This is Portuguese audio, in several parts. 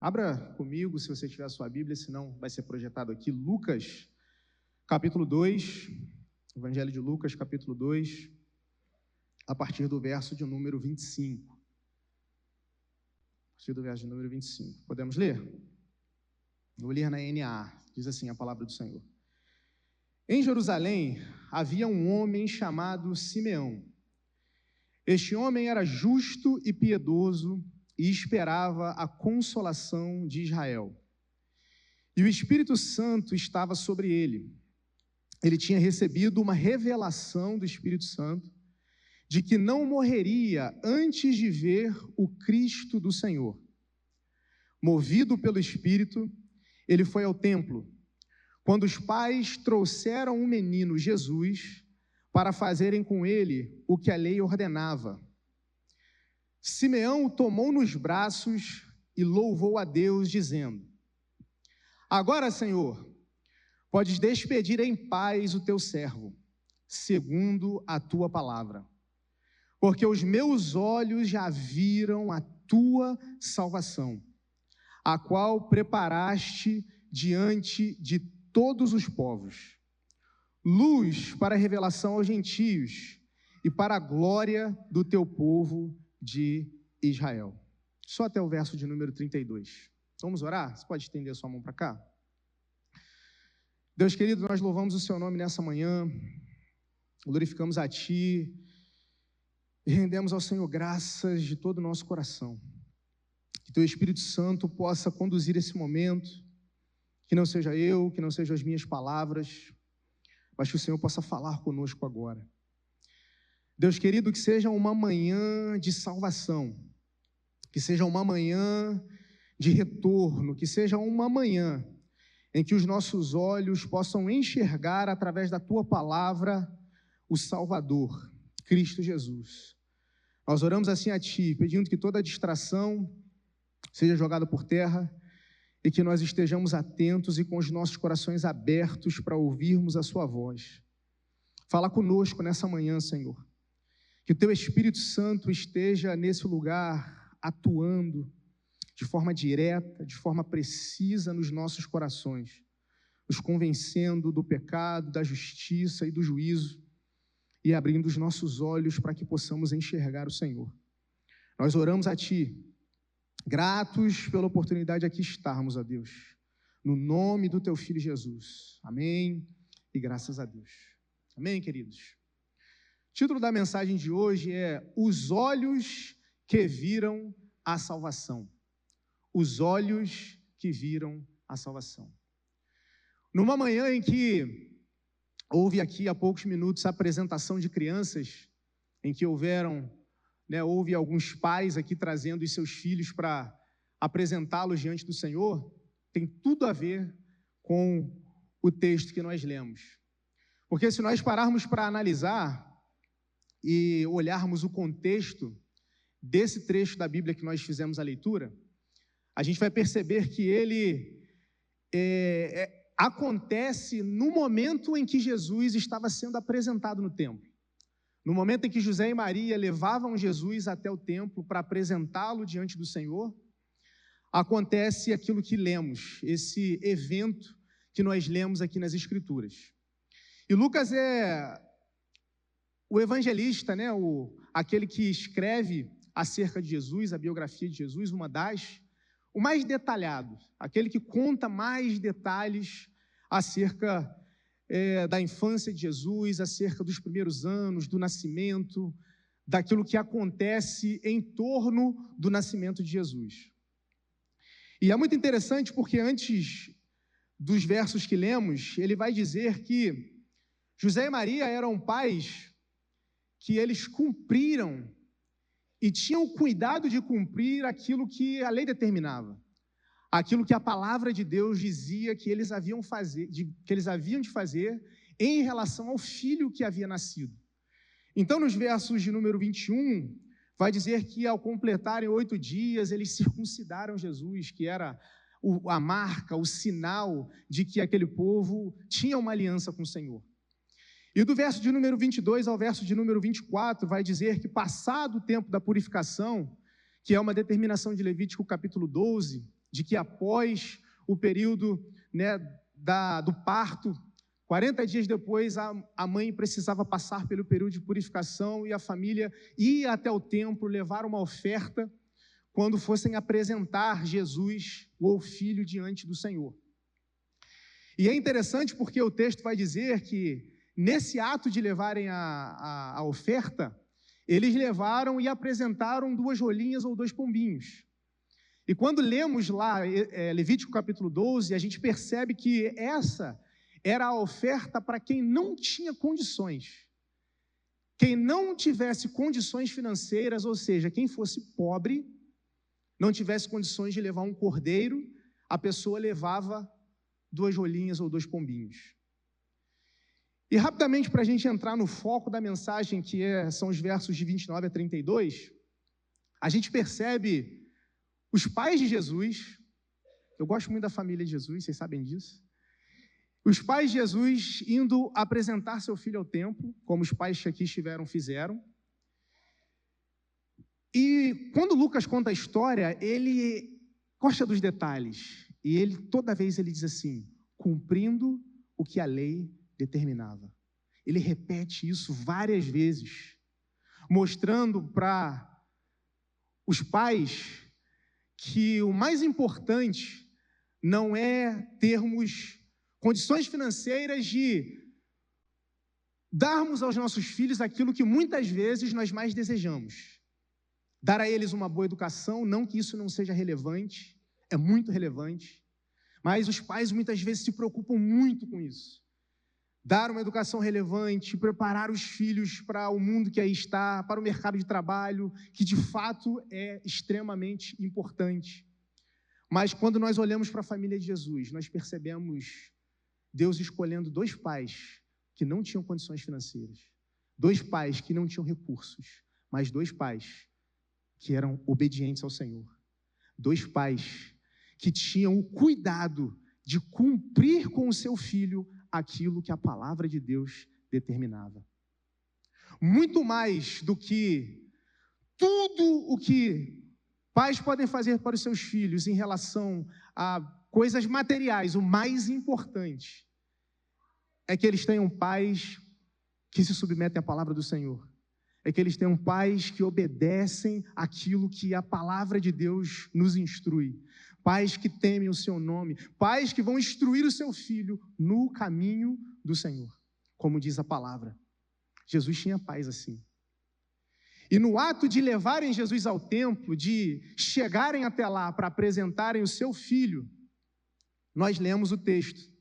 Abra comigo, se você tiver a sua Bíblia, senão vai ser projetado aqui, Lucas, capítulo 2, Evangelho de Lucas, capítulo 2, a partir do verso de número 25. A partir do verso de número 25. Podemos ler? Vou ler na NA, diz assim a palavra do Senhor. Em Jerusalém havia um homem chamado Simeão. Este homem era justo e piedoso e esperava a consolação de Israel. E o Espírito Santo estava sobre ele. Ele tinha recebido uma revelação do Espírito Santo de que não morreria antes de ver o Cristo do Senhor. Movido pelo Espírito, ele foi ao templo, quando os pais trouxeram um menino, Jesus, para fazerem com ele o que a lei ordenava. Simeão o tomou nos braços e louvou a Deus, dizendo: Agora, Senhor, podes despedir em paz o teu servo, segundo a tua palavra, porque os meus olhos já viram a tua salvação, a qual preparaste diante de todos os povos, luz para a revelação aos gentios e para a glória do teu povo de Israel. Só até o verso de número 32. Vamos orar? Você pode estender a sua mão para cá? Deus querido, nós louvamos o seu nome nessa manhã, glorificamos a Ti e rendemos ao Senhor graças de todo o nosso coração. Que Teu Espírito Santo possa conduzir esse momento, que não seja eu, que não sejam as minhas palavras, mas que o Senhor possa falar conosco agora. Deus querido, que seja uma manhã de salvação, que seja uma manhã de retorno, que seja uma manhã em que os nossos olhos possam enxergar através da Tua palavra o Salvador, Cristo Jesus. Nós oramos assim a Ti, pedindo que toda distração seja jogada por terra e que nós estejamos atentos e com os nossos corações abertos para ouvirmos a Sua voz. Fala conosco nessa manhã, Senhor. Que o Teu Espírito Santo esteja nesse lugar atuando de forma direta, de forma precisa nos nossos corações, nos convencendo do pecado, da justiça e do juízo e abrindo os nossos olhos para que possamos enxergar o Senhor. Nós oramos a Ti, gratos pela oportunidade de aqui estarmos, ó Deus, no nome do Teu Filho Jesus. Amém e graças a Deus. Amém, queridos? O título da mensagem de hoje é Os Olhos que Viram a Salvação. Os olhos que viram a salvação. Numa manhã em que houve aqui há poucos minutos a apresentação de crianças, em que houve alguns pais aqui trazendo os seus filhos para apresentá-los diante do Senhor, tem tudo a ver com o texto que nós lemos. Porque se nós pararmos para analisar e olharmos o contexto desse trecho da Bíblia que nós fizemos a leitura, a gente vai perceber que ele acontece no momento em que Jesus estava sendo apresentado no templo. No momento em que José e Maria levavam Jesus até o templo para apresentá-lo diante do Senhor, acontece aquilo que lemos, esse evento que nós lemos aqui nas Escrituras. E Lucas é o evangelista, aquele que escreve acerca de Jesus, a biografia de Jesus, o mais detalhado, aquele que conta mais detalhes acerca da infância de Jesus, acerca dos primeiros anos, do nascimento, daquilo que acontece em torno do nascimento de Jesus. E é muito interessante porque antes dos versos que lemos, ele vai dizer que José e Maria eram pais que eles cumpriram e tinham cuidado de cumprir aquilo que a lei determinava, aquilo que a palavra de Deus dizia que eles haviam de fazer em relação ao filho que havia nascido. Então, nos versos de número 21, vai dizer que ao completarem 8 dias, eles circuncidaram Jesus, que era a marca, o sinal de que aquele povo tinha uma aliança com o Senhor. E do verso de número 22 ao verso de número 24, vai dizer que passado o tempo da purificação, que é uma determinação de Levítico capítulo 12, de que após o período, né, do parto, 40 dias depois, a mãe precisava passar pelo período de purificação e a família ia até o templo levar uma oferta quando fossem apresentar Jesus ou filho diante do Senhor. E é interessante porque o texto vai dizer que nesse ato de levarem a oferta, eles levaram e apresentaram 2 rolinhas ou 2 pombinhos. E quando lemos lá Levítico capítulo 12, a gente percebe que essa era a oferta para quem não tinha condições. Quem não tivesse condições financeiras, ou seja, quem fosse pobre, não tivesse condições de levar um cordeiro, a pessoa levava 2 rolinhas ou 2 pombinhos. E rapidamente, para a gente entrar no foco da mensagem, que são os versos de 29 a 32, a gente percebe os pais de Jesus. Eu gosto muito da família de Jesus, vocês sabem disso. Os pais de Jesus indo apresentar seu filho ao templo, como os pais que aqui fizeram. E quando Lucas conta a história, ele gosta dos detalhes. E toda vez ele diz assim, cumprindo o que a lei determinava. Ele repete isso várias vezes, mostrando para os pais que o mais importante não é termos condições financeiras de darmos aos nossos filhos aquilo que muitas vezes nós mais desejamos. Dar a eles uma boa educação, não que isso não seja relevante, é muito relevante, mas os pais muitas vezes se preocupam muito com isso. Dar uma educação relevante, preparar os filhos para o mundo que aí está, para o mercado de trabalho, que de fato é extremamente importante. Mas quando nós olhamos para a família de Jesus, nós percebemos Deus escolhendo 2 pais que não tinham condições financeiras, 2 pais que não tinham recursos, mas 2 pais que eram obedientes ao Senhor, 2 pais que tinham o cuidado de cumprir com o seu filho aquilo que a palavra de Deus determinava. Muito mais do que tudo o que pais podem fazer para os seus filhos em relação a coisas materiais, o mais importante é que eles tenham pais que se submetem à palavra do Senhor. É que eles tenham pais que obedecem aquilo que a palavra de Deus nos instrui. Pais que temem o seu nome, pais que vão instruir o seu filho no caminho do Senhor, como diz a palavra. Jesus tinha pais assim. E no ato de levarem Jesus ao templo, de chegarem até lá para apresentarem o seu filho, nós lemos o texto.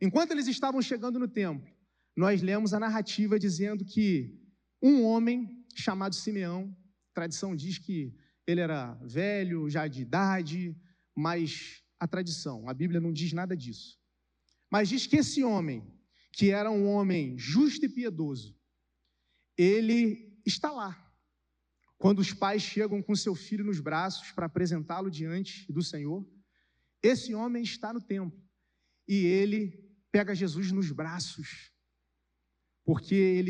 Enquanto eles estavam chegando no templo, nós lemos a narrativa dizendo que um homem chamado Simeão, a tradição diz que ele era velho, já de idade, mas a tradição, a Bíblia não diz nada disso. Mas diz que esse homem, que era um homem justo e piedoso, ele está lá. Quando os pais chegam com seu filho nos braços para apresentá-lo diante do Senhor, esse homem está no templo e ele pega Jesus nos braços, porque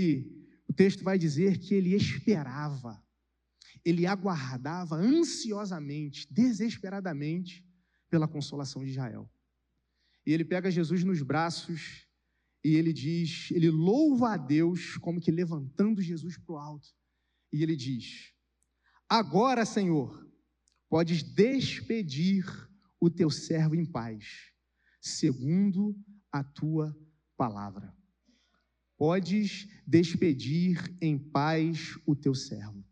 o texto vai dizer que ele esperava, ele aguardava ansiosamente, desesperadamente, pela consolação de Israel. E ele pega Jesus nos braços e ele louva a Deus, como que levantando Jesus para o alto. E ele diz: agora, Senhor, podes despedir o teu servo em paz, segundo a tua palavra. Podes despedir em paz o teu servo.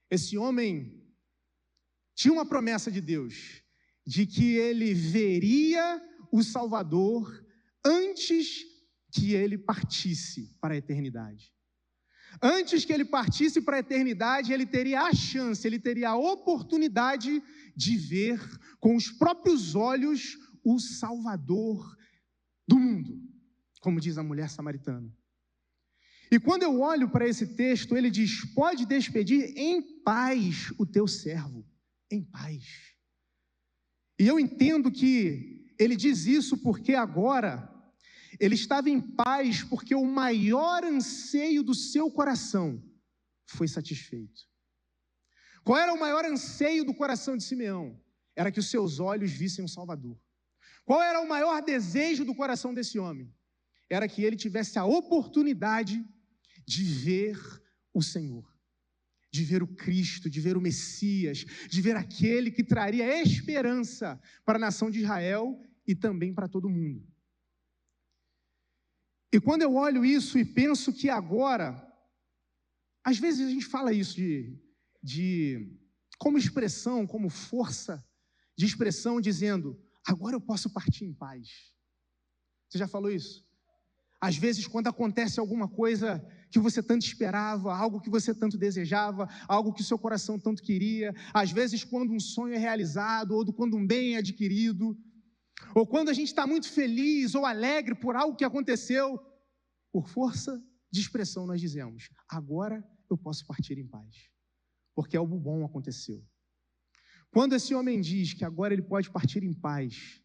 Esse homem tinha uma promessa de Deus, de que ele veria o Salvador antes que ele partisse para a eternidade. Antes que ele partisse para a eternidade, ele teria a chance, ele teria a oportunidade de ver com os próprios olhos o Salvador do mundo, como diz a mulher samaritana. E quando eu olho para esse texto, ele diz: pode despedir em paz o teu servo, em paz. E eu entendo que ele diz isso porque agora ele estava em paz, porque o maior anseio do seu coração foi satisfeito. Qual era o maior anseio do coração de Simeão? Era que os seus olhos vissem o Salvador. Qual era o maior desejo do coração desse homem? Era que ele tivesse a oportunidade de ver o Senhor, de ver o Cristo, de ver o Messias, de ver aquele que traria esperança para a nação de Israel e também para todo mundo. E quando eu olho isso e penso que agora, às vezes a gente fala isso como expressão, como força de expressão, dizendo, agora eu posso partir em paz. Você já falou isso? Às vezes, quando acontece alguma coisa que você tanto esperava, algo que você tanto desejava, algo que o seu coração tanto queria, às vezes quando um sonho é realizado, ou quando um bem é adquirido, ou quando a gente está muito feliz ou alegre por algo que aconteceu, por força de expressão nós dizemos, agora eu posso partir em paz, porque algo bom aconteceu. Quando esse homem diz que agora ele pode partir em paz,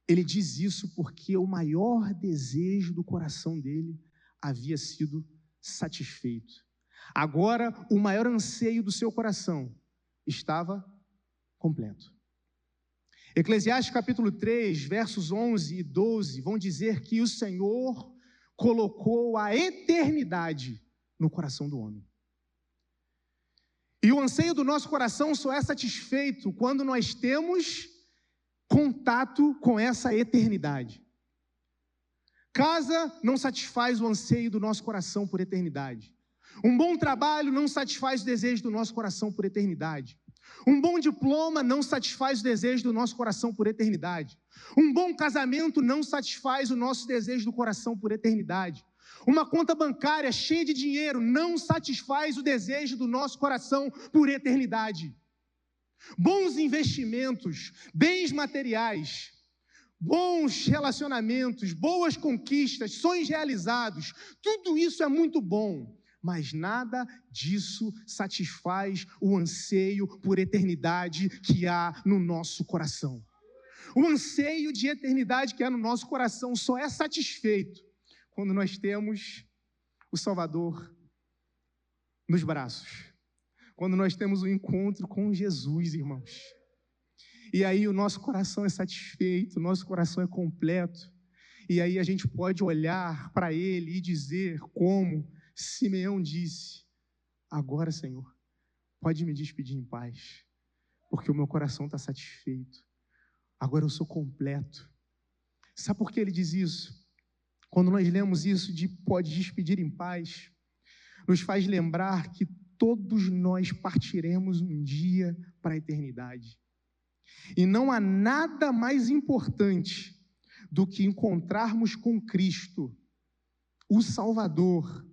ele diz isso porque o maior desejo do coração dele havia sido satisfeito. Agora, o maior anseio do seu coração estava completo. Eclesiastes capítulo 3, versos 11 e 12, vão dizer que o Senhor colocou a eternidade no coração do homem. E o anseio do nosso coração só é satisfeito quando nós temos contato com essa eternidade. Casa não satisfaz o anseio do nosso coração por eternidade. Um bom trabalho não satisfaz o desejo do nosso coração por eternidade. Um bom diploma não satisfaz o desejo do nosso coração por eternidade. Um bom casamento não satisfaz o nosso desejo do coração por eternidade. Uma conta bancária cheia de dinheiro não satisfaz o desejo do nosso coração por eternidade. Bons investimentos, bens materiais, bons relacionamentos, boas conquistas, sonhos realizados, tudo isso é muito bom, mas nada disso satisfaz o anseio por eternidade que há no nosso coração. O anseio de eternidade que há no nosso coração só é satisfeito quando nós temos o Salvador nos braços. Quando nós temos um encontro com Jesus, irmãos. E aí o nosso coração é satisfeito, o nosso coração é completo. E aí a gente pode olhar para Ele e dizer como Simeão disse, agora, Senhor, pode me despedir em paz, porque o meu coração está satisfeito. Agora eu sou completo. Sabe por que ele diz isso? Quando nós lemos isso de pode despedir em paz, nos faz lembrar que todos nós partiremos um dia para a eternidade. E não há nada mais importante do que encontrarmos com Cristo, o Salvador,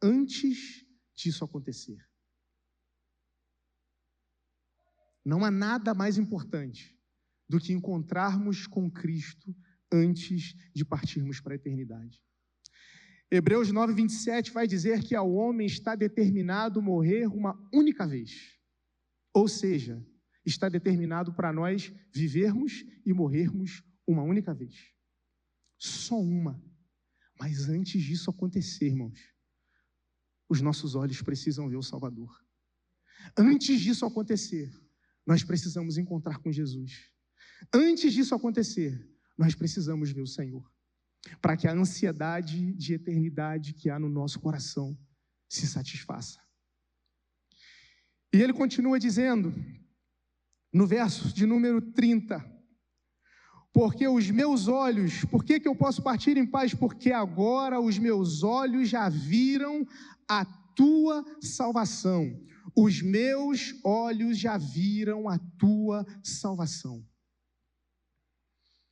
antes disso acontecer. Não há nada mais importante do que encontrarmos com Cristo antes de partirmos para a eternidade. Hebreus 9, 27 vai dizer que ao homem está determinado morrer uma única vez. Ou seja, está determinado para nós vivermos e morrermos uma única vez. Só uma. Mas antes disso acontecer, irmãos, os nossos olhos precisam ver o Salvador. Antes disso acontecer, nós precisamos encontrar com Jesus. Antes disso acontecer, nós precisamos ver o Senhor, para que a ansiedade de eternidade que há no nosso coração se satisfaça. E ele continua dizendo, no verso de número 30, porque os meus olhos, por que eu posso partir em paz? Porque agora os meus olhos já viram a tua salvação. Os meus olhos já viram a tua salvação.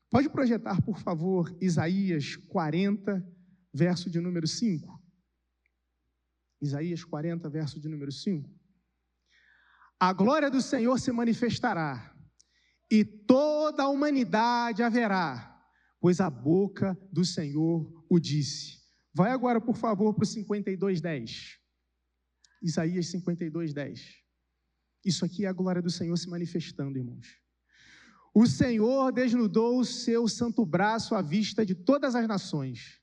Pode projetar, por favor, Isaías 40, verso de número 5. Isaías 40, verso de número 5. A glória do Senhor se manifestará, e toda a humanidade a verá, pois a boca do Senhor o disse. Vai agora, por favor, para o 52:10. Isaías 52:10. Isso aqui é a glória do Senhor se manifestando, irmãos. O Senhor desnudou o seu santo braço à vista de todas as nações,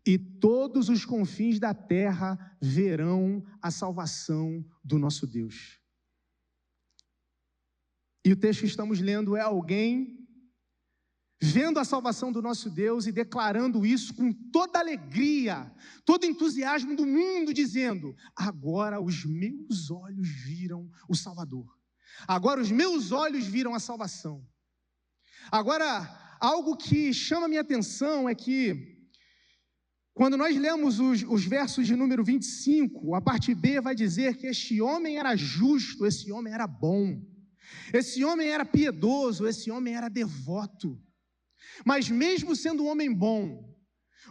e todos os confins da terra verão a salvação do nosso Deus. E o texto que estamos lendo é alguém vendo a salvação do nosso Deus e declarando isso com toda a alegria, todo o entusiasmo do mundo, dizendo: agora os meus olhos viram o Salvador. Agora os meus olhos viram a salvação. Agora, algo que chama a minha atenção é que, quando nós lemos os versos de número 25, a parte B vai dizer que este homem era justo, esse homem era bom, esse homem era piedoso, esse homem era devoto. Mas mesmo sendo um homem bom,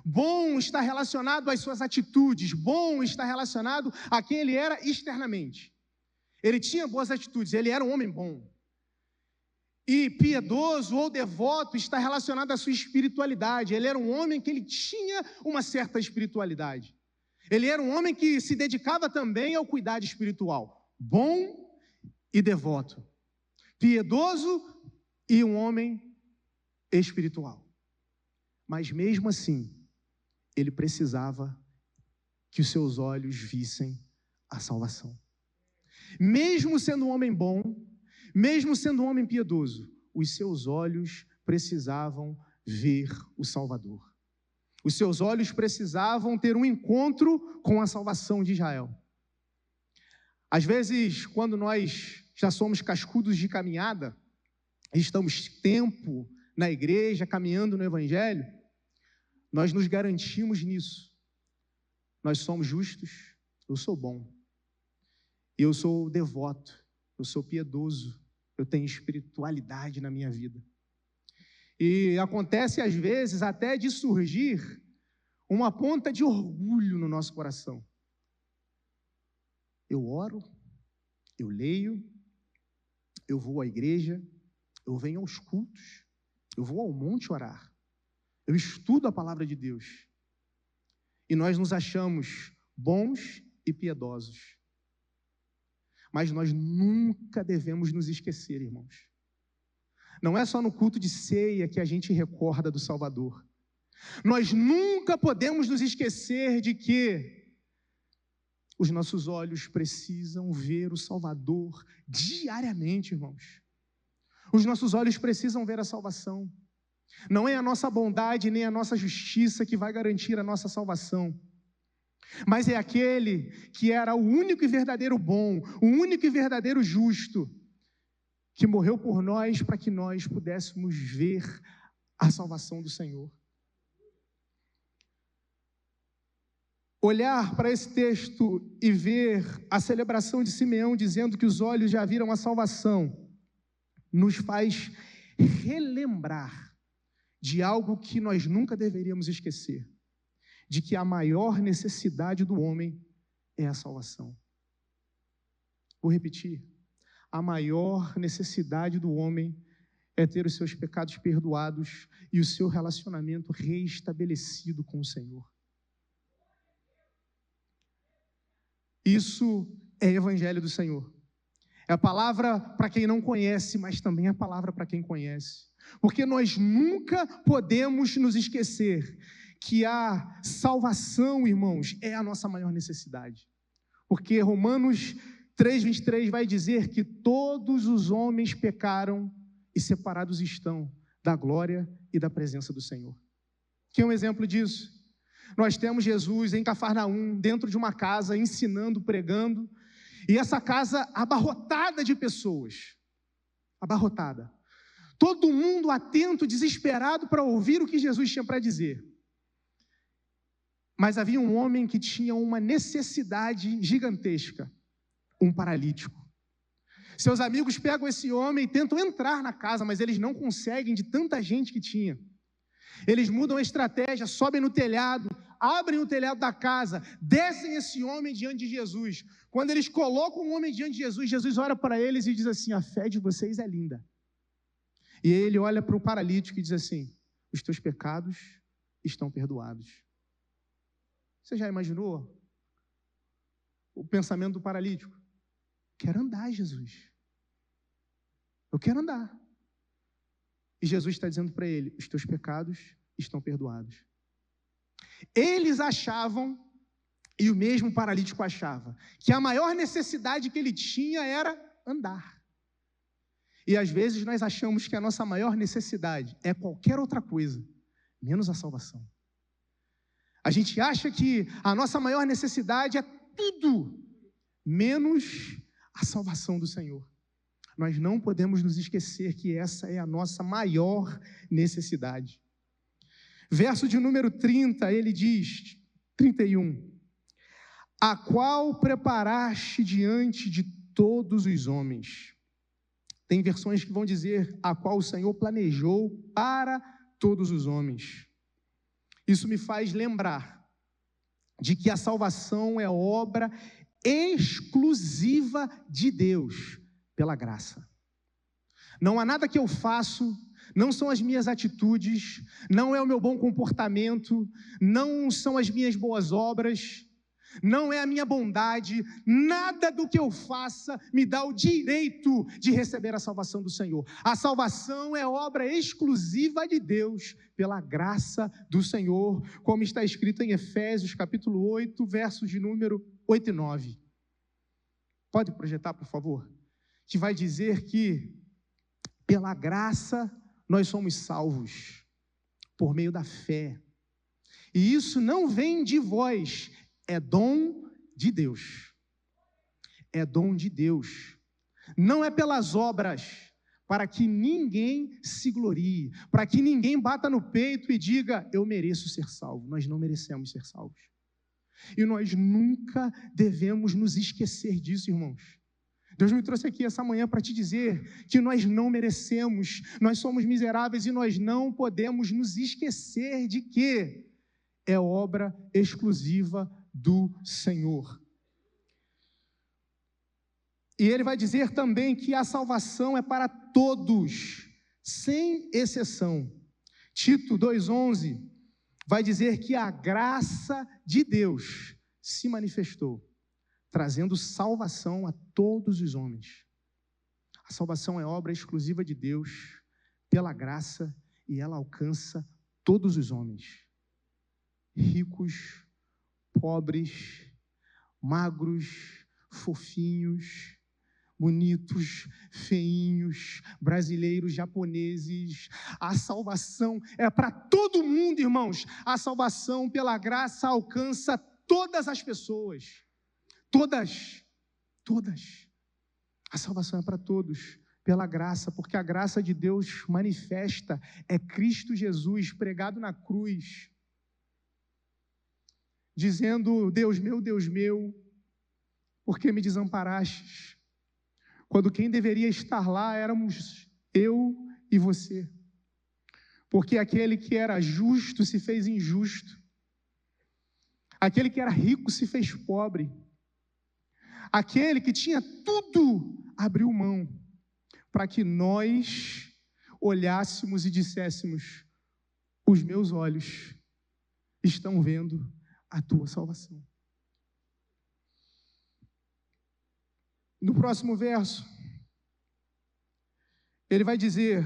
bom está relacionado às suas atitudes, bom está relacionado a quem ele era externamente. Ele tinha boas atitudes, ele era um homem bom. E piedoso ou devoto está relacionado à sua espiritualidade. Ele era um homem que ele tinha uma certa espiritualidade. Ele era um homem que se dedicava também ao cuidado espiritual. Bom e devoto. Piedoso e um homem espiritual. Mas mesmo assim, ele precisava que os seus olhos vissem a salvação. Mesmo sendo um homem bom, mesmo sendo um homem piedoso, os seus olhos precisavam ver o Salvador. Os seus olhos precisavam ter um encontro com a salvação de Israel. Às vezes, quando nós já somos cascudos de caminhada, estamos tempo na igreja, caminhando no Evangelho, nós nos garantimos nisso. Nós somos justos, eu sou bom, eu sou devoto, eu sou piedoso, eu tenho espiritualidade na minha vida. E acontece às vezes até de surgir uma ponta de orgulho no nosso coração. Eu oro, eu leio, eu vou à igreja, eu venho aos cultos, eu vou ao monte orar, eu estudo a palavra de Deus. E nós nos achamos bons e piedosos. Mas nós nunca devemos nos esquecer, irmãos. Não é só no culto de ceia que a gente recorda do Salvador. Nós nunca podemos nos esquecer de que os nossos olhos precisam ver o Salvador diariamente, irmãos. Os nossos olhos precisam ver a salvação. Não é a nossa bondade nem a nossa justiça que vai garantir a nossa salvação, mas é aquele que era o único e verdadeiro bom, o único e verdadeiro justo, que morreu por nós para que nós pudéssemos ver a salvação do Senhor. Olhar para esse texto e ver a celebração de Simeão dizendo que os olhos já viram a salvação, nos faz relembrar de algo que nós nunca deveríamos esquecer, de que a maior necessidade do homem é a salvação. Vou repetir, a maior necessidade do homem é ter os seus pecados perdoados e o seu relacionamento reestabelecido com o Senhor. Isso é Evangelho do Senhor. É a palavra para quem não conhece, mas também é a palavra para quem conhece. Porque nós nunca podemos nos esquecer que a salvação, irmãos, é a nossa maior necessidade. Porque Romanos 3:23 vai dizer que todos os homens pecaram e separados estão da glória e da presença do Senhor. Que é um exemplo disso? Nós temos Jesus em Cafarnaum, dentro de uma casa, ensinando, pregando, e essa casa abarrotada de pessoas, abarrotada. Todo mundo atento, desesperado para ouvir o que Jesus tinha para dizer. Mas havia um homem que tinha uma necessidade gigantesca, um paralítico. Seus amigos pegam esse homem e tentam entrar na casa, mas eles não conseguem de tanta gente que tinha. Eles mudam a estratégia, sobem no telhado, abrem o telhado da casa, descem esse homem diante de Jesus. Quando eles colocam o homem diante de Jesus, Jesus olha para eles e diz assim: a fé de vocês é linda. E ele olha para o paralítico e diz assim: os teus pecados estão perdoados. Você já imaginou o pensamento do paralítico? Quero andar, Jesus. Eu quero andar. E Jesus está dizendo para ele: os teus pecados estão perdoados. Eles achavam, e o mesmo paralítico achava, que a maior necessidade que ele tinha era andar. E às vezes nós achamos que a nossa maior necessidade é qualquer outra coisa, menos a salvação. A gente acha que a nossa maior necessidade é tudo, menos a salvação do Senhor. Nós não podemos nos esquecer que essa é a nossa maior necessidade. Verso de número 30, ele diz, 31, a qual preparaste diante de todos os homens. Tem versões que vão dizer, a qual o Senhor planejou para todos os homens. Isso me faz lembrar de que a salvação é obra exclusiva de Deus, pela graça. Não há nada que eu faço, não são as minhas atitudes, não é o meu bom comportamento, não são as minhas boas obras, não é a minha bondade, nada do que eu faça me dá o direito de receber a salvação do Senhor. A salvação é obra exclusiva de Deus, pela graça do Senhor, como está escrito em Efésios, capítulo 8, versos de número 8 e 9. Pode projetar, por favor? Que vai dizer que, pela graça, nós somos salvos, por meio da fé. E isso não vem de vós, é dom de Deus. É dom de Deus. Não é pelas obras, para que ninguém se glorie, para que ninguém bata no peito e diga, eu mereço ser salvo. Nós não merecemos ser salvos. E nós nunca devemos nos esquecer disso, irmãos. Deus me trouxe aqui essa manhã para te dizer que nós não merecemos, nós somos miseráveis e nós não podemos nos esquecer de que é obra exclusiva do Senhor. E ele vai dizer também que a salvação é para todos, sem exceção. Tito 2,11 vai dizer que a graça de Deus se manifestou, trazendo salvação a todos os homens. A salvação é obra exclusiva de Deus, pela graça, e ela alcança todos os homens. Ricos, pobres, magros, fofinhos, bonitos, feinhos, brasileiros, japoneses. A salvação é para todo mundo, irmãos. A salvação pela graça alcança todas as pessoas. Todas. A salvação é para todos, pela graça, porque a graça de Deus manifesta é Cristo Jesus pregado na cruz, dizendo, Deus meu, por que me desamparastes? Quando quem deveria estar lá éramos eu e você. Porque aquele que era justo se fez injusto. Aquele que era rico se fez pobre. Aquele que tinha tudo abriu mão, para que nós olhássemos e disséssemos, os meus olhos estão vendo a tua salvação. No próximo verso, ele vai dizer,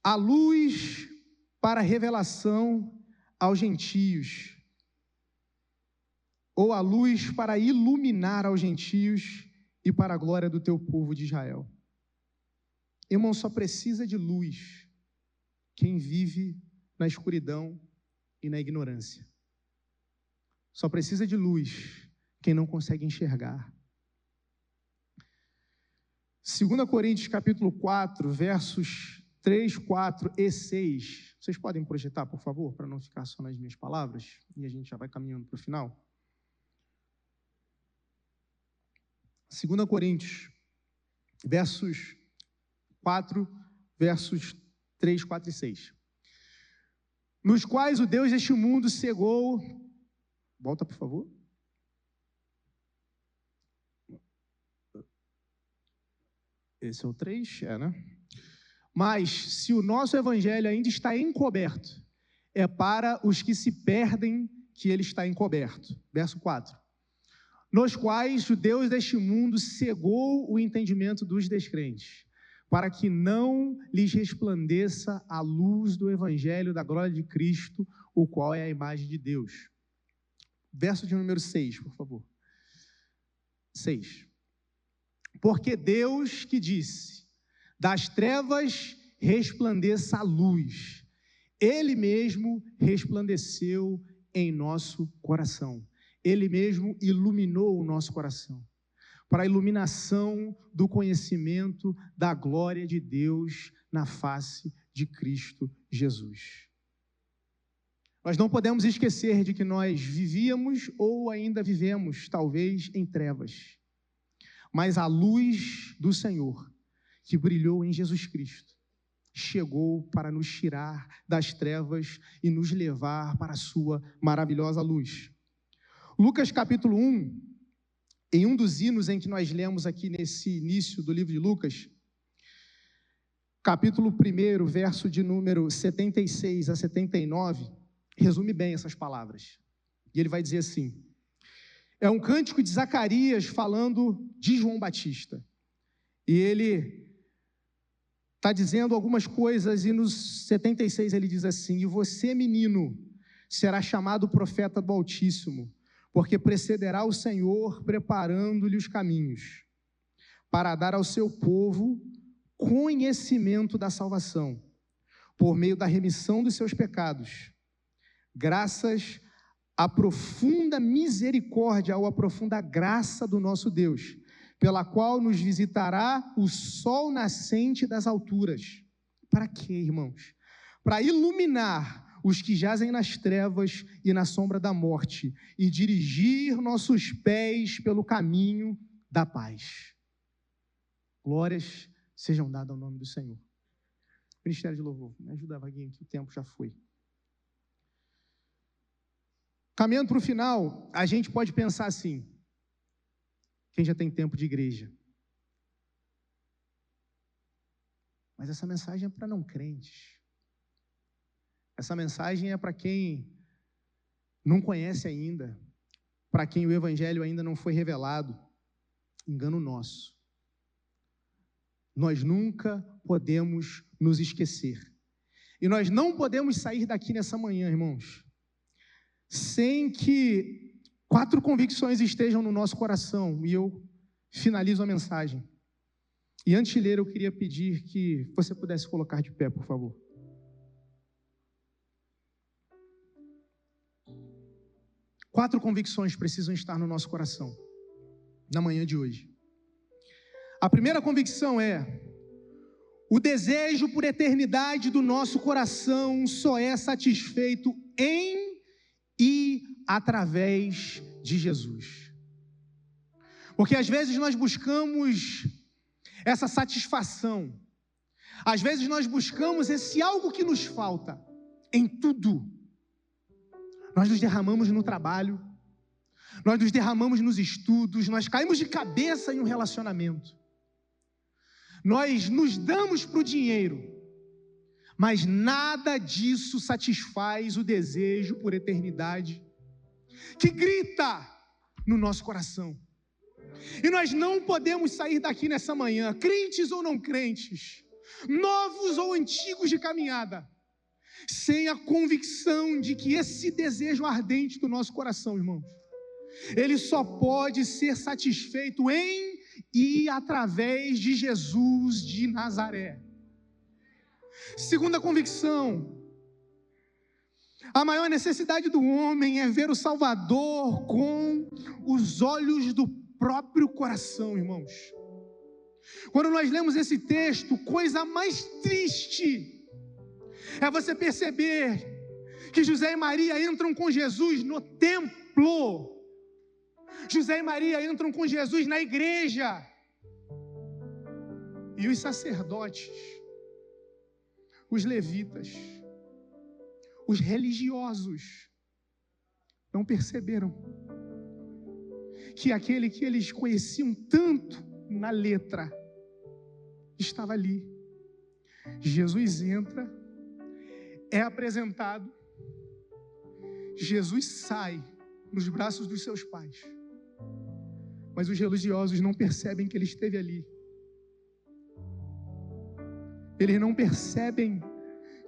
a luz para a revelação aos gentios, ou a luz para iluminar aos gentios e para a glória do teu povo de Israel. Irmão, só precisa de luz quem vive na escuridão e na ignorância. Só precisa de luz quem não consegue enxergar. 2 Coríntios capítulo 4, versos 3, 4 e 6. Vocês podem projetar, por favor, para não ficar só nas minhas palavras, e a gente já vai caminhando para o final. 2 Coríntios, versos 4, versos 3, 4 e 6. Nos quais o Deus deste mundo cegou... Volta, por favor. Esse é o 3, né? Mas, se o nosso evangelho ainda está encoberto, é para os que se perdem que ele está encoberto. Verso 4. Nos quais o Deus deste mundo cegou o entendimento dos descrentes, para que não lhes resplandeça a luz do evangelho da glória de Cristo, o qual é a imagem de Deus. Verso de número 6, por favor. 6. Porque Deus que disse, das trevas resplandeça a luz, Ele mesmo resplandeceu em nosso coração. Ele mesmo iluminou o nosso coração, para a iluminação do conhecimento da glória de Deus na face de Cristo Jesus. Nós não podemos esquecer de que nós vivíamos ou ainda vivemos, talvez, em trevas. Mas a luz do Senhor, que brilhou em Jesus Cristo, chegou para nos tirar das trevas e nos levar para a sua maravilhosa luz. Lucas capítulo 1, em um dos hinos em que nós lemos aqui nesse início do livro de Lucas, capítulo 1, verso de número 76 a 79, resume bem essas palavras. E ele vai dizer assim: é um cântico de Zacarias falando de João Batista. E ele está dizendo algumas coisas, e nos 76 ele diz assim: e você, menino, será chamado profeta do Altíssimo, porque precederá o Senhor preparando-lhe os caminhos, para dar ao seu povo conhecimento da salvação, por meio da remissão dos seus pecados, graças à profunda misericórdia ou à profunda graça do nosso Deus, pela qual nos visitará o sol nascente das alturas. Para quê, irmãos? Para iluminar os que jazem nas trevas e na sombra da morte, e dirigir nossos pés pelo caminho da paz. Glórias sejam dadas ao nome do Senhor. Ministério de Louvor, me ajuda, Vaguinho, que o tempo já foi. Caminhando para o final, a gente pode pensar assim: quem já tem tempo de igreja? Mas essa mensagem é para não crentes. Essa mensagem é para quem não conhece ainda, para quem o evangelho ainda não foi revelado. Engano nosso. Nós nunca podemos nos esquecer. E nós não podemos sair daqui nessa manhã, irmãos, sem que 4 convicções estejam no nosso coração. E eu finalizo a mensagem. E antes de ler, eu queria pedir que você pudesse colocar de pé, por favor. Quatro convicções precisam estar no nosso coração, na manhã de hoje. A primeira convicção é: o desejo por eternidade do nosso coração só é satisfeito em e através de Jesus. Porque às vezes nós buscamos essa satisfação, às vezes nós buscamos esse algo que nos falta em tudo. Nós nos derramamos no trabalho, nós nos derramamos nos estudos, nós caímos de cabeça em um relacionamento, nós nos damos para o dinheiro, mas nada disso satisfaz o desejo por eternidade que grita no nosso coração. E nós não podemos sair daqui nessa manhã, crentes ou não crentes, novos ou antigos de caminhada, sem a convicção de que esse desejo ardente do nosso coração, irmãos, ele só pode ser satisfeito em e através de Jesus de Nazaré. Segunda convicção: a maior necessidade do homem é ver o Salvador com os olhos do próprio coração, irmãos. Quando nós lemos esse texto, coisa mais triste é você perceber que José e Maria entram com Jesus no templo. José e Maria entram com Jesus na igreja. E os sacerdotes, os levitas, os religiosos, não perceberam que aquele que eles conheciam tanto na letra estava ali. Jesus entra, é apresentado, Jesus sai nos braços dos seus pais, mas os religiosos não percebem que ele esteve ali. Eles não percebem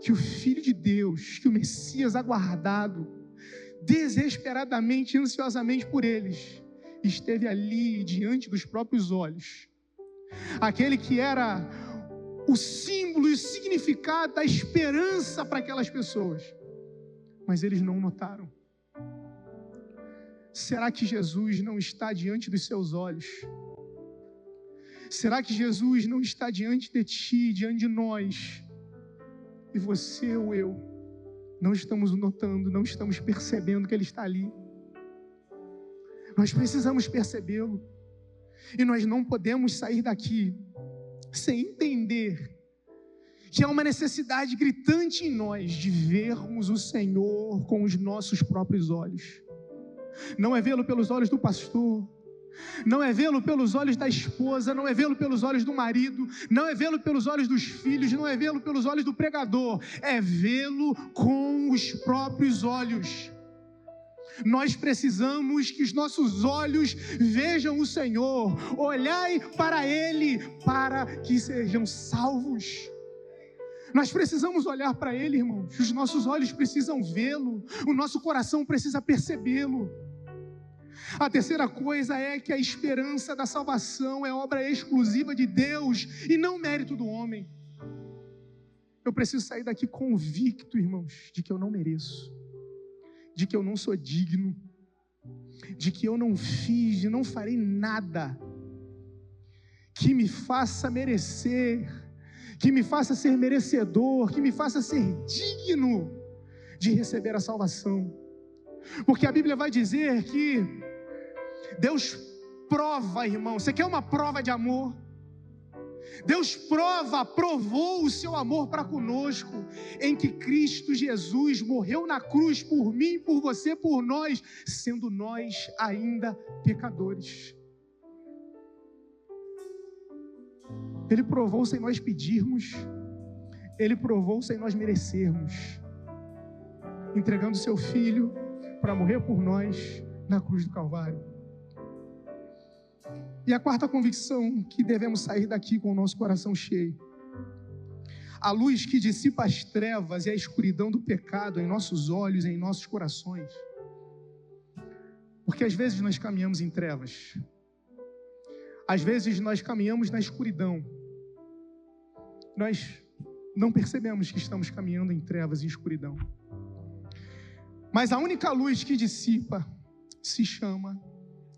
que o Filho de Deus, que o Messias aguardado, desesperadamente, ansiosamente por eles, esteve ali diante dos próprios olhos, aquele que era o símbolo e o significado da esperança para aquelas pessoas, mas eles não notaram. Será que Jesus não está diante dos seus olhos? Será que Jesus não está diante de ti, diante de nós? E você ou eu não estamos notando, não estamos percebendo que Ele está ali. Nós precisamos percebê-lo. E nós não podemos sair daqui sem entender que há uma necessidade gritante em nós de vermos o Senhor com os nossos próprios olhos. Não é vê-lo pelos olhos do pastor, não é vê-lo pelos olhos da esposa, não é vê-lo pelos olhos do marido, não é vê-lo pelos olhos dos filhos, não é vê-lo pelos olhos do pregador, é vê-lo com os próprios olhos. Nós precisamos que os nossos olhos vejam o Senhor, olhai para Ele, para que sejam salvos. Nós precisamos olhar para Ele, irmãos, os nossos olhos precisam vê-lo, o nosso coração precisa percebê-lo. A terceira coisa é que a esperança da salvação é obra exclusiva de Deus e não mérito do homem. Eu preciso sair daqui convicto, irmãos, de que eu não mereço, de que eu não sou digno, de que eu não fiz e não farei nada que me faça merecer, que me faça ser merecedor, que me faça ser digno de receber a salvação. Porque a Bíblia vai dizer que Deus prova, irmão. Você quer uma prova de amor? Deus provou o seu amor para conosco, em que Cristo Jesus morreu na cruz por mim, por você, por nós, sendo nós ainda pecadores. Ele provou sem nós pedirmos, Ele provou sem nós merecermos, entregando seu Filho para morrer por nós na cruz do Calvário. E a quarta convicção, que devemos sair daqui com o nosso coração cheio: a luz que dissipa as trevas e a escuridão do pecado em nossos olhos e em nossos corações. Porque às vezes nós caminhamos em trevas, às vezes nós caminhamos na escuridão, nós não percebemos que estamos caminhando em trevas e escuridão. Mas a única luz que dissipa se chama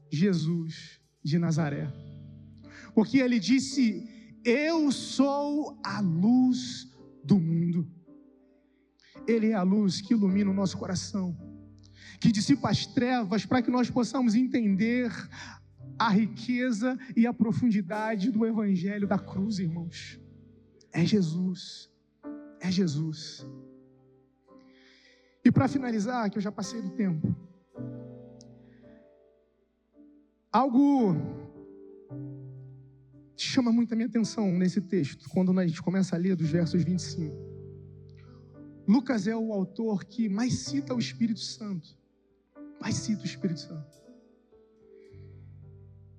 Jesus de Nazaré. Porque Ele disse: eu sou a luz do mundo. Ele é a luz que ilumina o nosso coração, que dissipa as trevas, para que nós possamos entender a riqueza e a profundidade do Evangelho da cruz, irmãos. É Jesus, é Jesus. E para finalizar, que eu já passei do tempo, algo chama muito a minha atenção nesse texto, quando a gente começa a ler dos versos 25. Lucas é o autor que mais cita o Espírito Santo,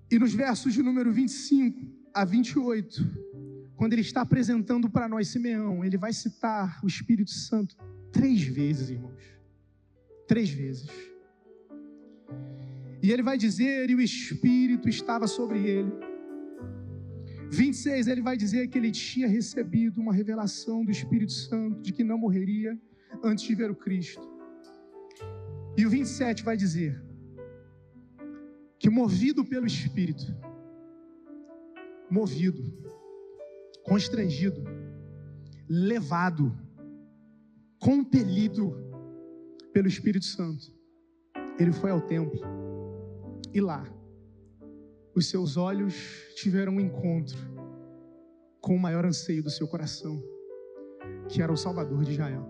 E nos versos de número 25 a 28, quando ele está apresentando para nós Simeão, ele vai citar o Espírito Santo 3 vezes, irmãos. 3 vezes. E ele vai dizer: e o Espírito estava sobre ele. 26, ele vai dizer que ele tinha recebido uma revelação do Espírito Santo de que não morreria antes de ver o Cristo. E o 27 vai dizer que, movido pelo Espírito, movido, constrangido, levado, compelido pelo Espírito Santo, ele foi ao templo. E lá, os seus olhos tiveram um encontro com o maior anseio do seu coração, que era o Salvador de Israel.